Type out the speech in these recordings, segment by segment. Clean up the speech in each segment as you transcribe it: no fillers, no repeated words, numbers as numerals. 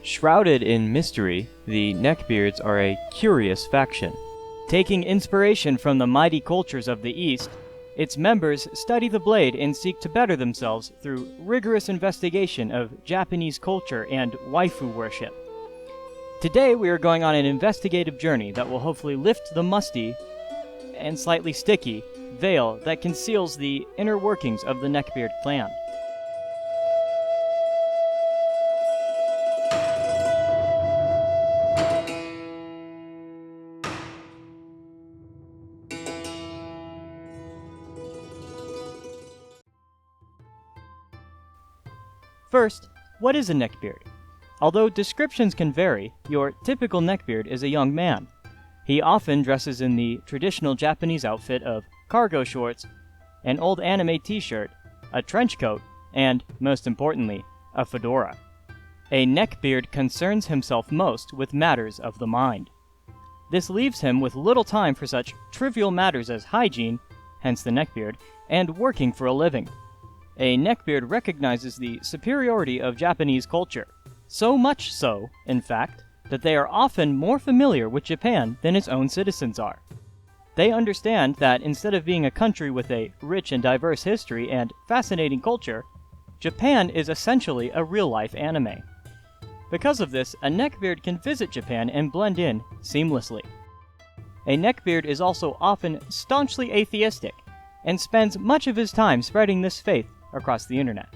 Shrouded in mystery, the Neckbeards are a curious faction. Taking inspiration from the mighty cultures of the East, its members study the blade and seek to better themselves through rigorous investigation of Japanese culture and waifu worship. Today we are going on an investigative journey that will hopefully lift the musty and slightly sticky veil that conceals the inner workings of the Neckbeard clan. First, what is a neckbeard? Although descriptions can vary, your typical neckbeard is a young man. He often dresses in the traditional Japanese outfit of cargo shorts, an old anime t-shirt, a trench coat, and, most importantly, a fedora. A neckbeard concerns himself most with matters of the mind. This leaves him with little time for such trivial matters as hygiene, hence the neckbeard, and working for a living. A neckbeard recognizes the superiority of Japanese culture, so much so, in fact, that they are often more familiar with Japan than its own citizens are. They understand that instead of being a country with a rich and diverse history and fascinating culture, Japan is essentially a real-life anime. Because of this, a neckbeard can visit Japan and blend in seamlessly. A neckbeard is also often staunchly atheistic, and spends much of his time spreading this faith across the internet.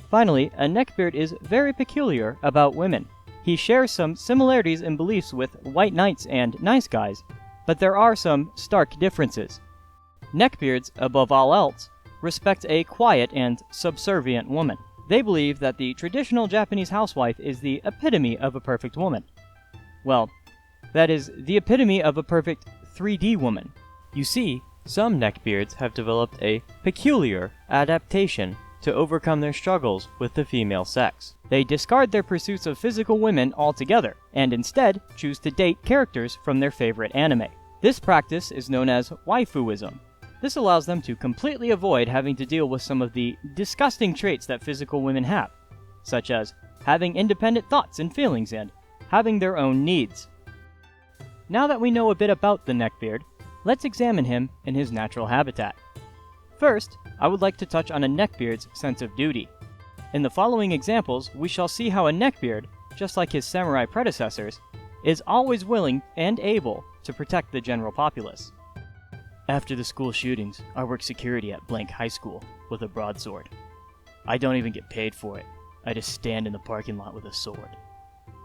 Finally, a neckbeard is very peculiar about women. He shares some similarities in beliefs with white knights and nice guys, but there are some stark differences. Neckbeards, above all else, respect a quiet and subservient woman. They believe that the traditional Japanese housewife is the epitome of a perfect woman. Well, that is, the epitome of a perfect 3D woman. You see, some neckbeards have developed a peculiar adaptation to overcome their struggles with the female sex. They discard their pursuits of physical women altogether, and instead choose to date characters from their favorite anime. This practice is known as waifuism. This allows them to completely avoid having to deal with some of the disgusting traits that physical women have, such as having independent thoughts and feelings and having their own needs. Now that we know a bit about the neckbeard, let's examine him in his natural habitat. First, I would like to touch on a neckbeard's sense of duty. In the following examples, we shall see how a neckbeard, just like his samurai predecessors, is always willing and able to protect the general populace. After the school shootings, I work security at blank high school with a broadsword. I don't even get paid for it. I just stand in the parking lot with a sword.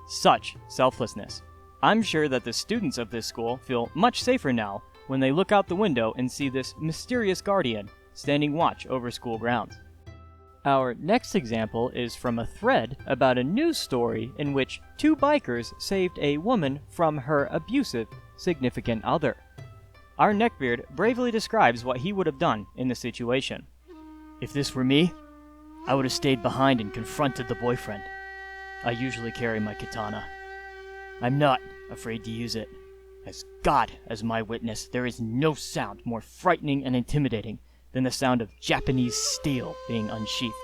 Such selflessness. I'm sure that the students of this school feel much safer now when they look out the window and see this mysterious guardian standing watch over school grounds. Our next example is from a thread about a news story in which two bikers saved a woman from her abusive significant other. Our neckbeard bravely describes what he would have done in the situation. If this were me, I would have stayed behind and confronted the boyfriend. I usually carry my katana. I'm not afraid to use it. As God as my witness, there is no sound more frightening and intimidating than the sound of Japanese steel being unsheathed.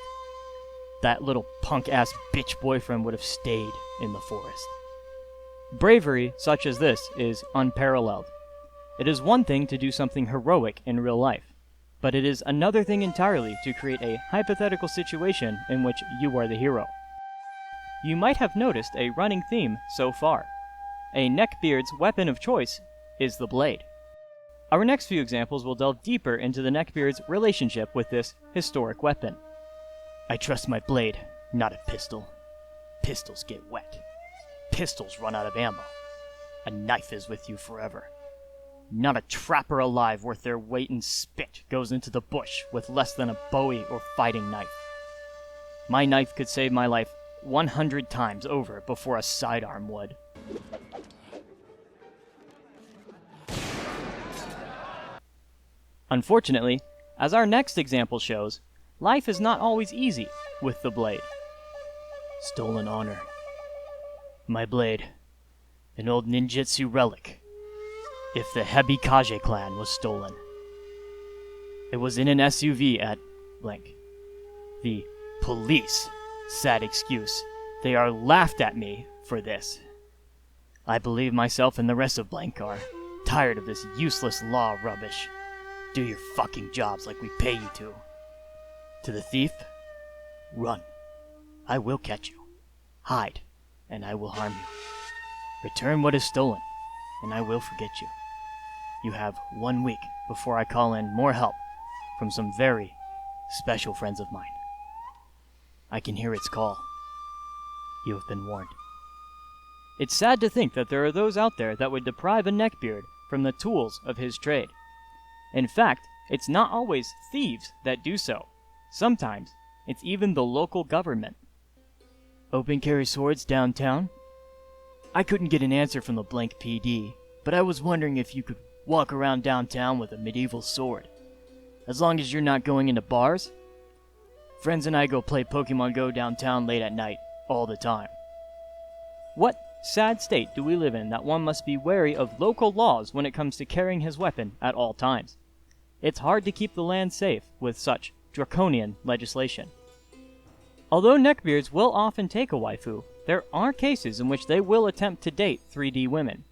That little punk-ass bitch boyfriend would have stayed in the forest. Bravery such as this is unparalleled. It is one thing to do something heroic in real life, but it is another thing entirely to create a hypothetical situation in which you are the hero. You might have noticed a running theme so far. A neckbeard's weapon of choice is the blade. Our next few examples will delve deeper into the neckbeard's relationship with this historic weapon. I trust my blade, not a pistol. Pistols get wet. Pistols run out of ammo. A knife is with you forever. Not a trapper alive worth their weight in spit goes into the bush with less than a bowie or fighting knife. My knife could save my life 100 times over before a sidearm would. Unfortunately, as our next example shows, life is not always easy with the blade. Stolen honor. My blade. An old ninjutsu relic. If the Hebikaze clan was stolen. It was in an SUV at blank. The police, sad excuse, They are laughed at me for this. I believe myself and the rest of Blank are tired of this useless law rubbish. Do your fucking jobs like we pay you to. To the thief, run. I will catch you. Hide, and I will harm you. Return what is stolen, and I will forget you. You have 1 week before I call in more help from some very special friends of mine. I can hear its call. You have been warned. It's sad to think that there are those out there that would deprive a neckbeard from the tools of his trade. In fact, it's not always thieves that do so. Sometimes, it's even the local government. Open carry swords downtown? I couldn't get an answer from the Blank PD, but I was wondering if you could walk around downtown with a medieval sword. As long as you're not going into bars. Friends and I go play Pokemon Go downtown late at night, all the time. What sad state do we live in that one must be wary of local laws when it comes to carrying his weapon at all times? It's hard to keep the land safe with such draconian legislation. Although neckbeards will often take a waifu, there are cases in which they will attempt to date 3D women.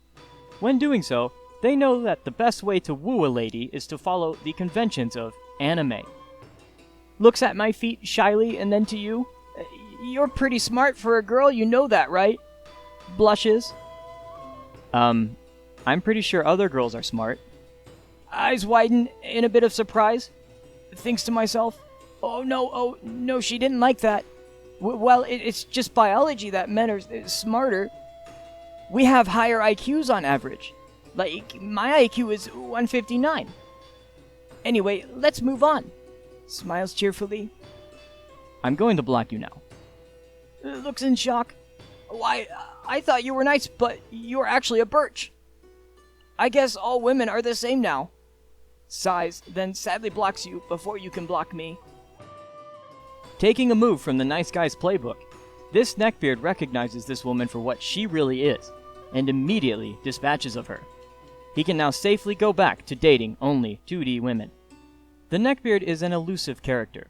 When doing so, they know that the best way to woo a lady is to follow the conventions of anime. Looks at my feet shyly and then to you. You're pretty smart for a girl, you know that, right? Blushes. I'm pretty sure other girls are smart. Eyes widen in a bit of surprise. Thinks to myself, oh no, she didn't like that. Well, it's just biology that men are smarter. We have higher IQs on average. Like, my IQ is 159. Anyway, let's move on. Smiles cheerfully. I'm going to block you now. Looks in shock. Why, I thought you were nice, but you're actually a birch. I guess all women are the same now. Sighs, then sadly blocks you before you can block me. Taking a move from the nice guy's playbook, this neckbeard recognizes this woman for what she really is, and immediately dispatches of her. He can now safely go back to dating only 2D women. The neckbeard is an elusive character.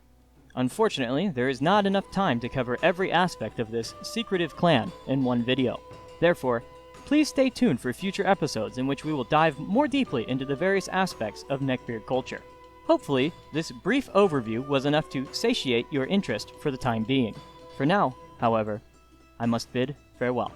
Unfortunately, there is not enough time to cover every aspect of this secretive clan in one video. Therefore, please stay tuned for future episodes in which we will dive more deeply into the various aspects of neckbeard culture. Hopefully, this brief overview was enough to satiate your interest for the time being. For now, however, I must bid farewell.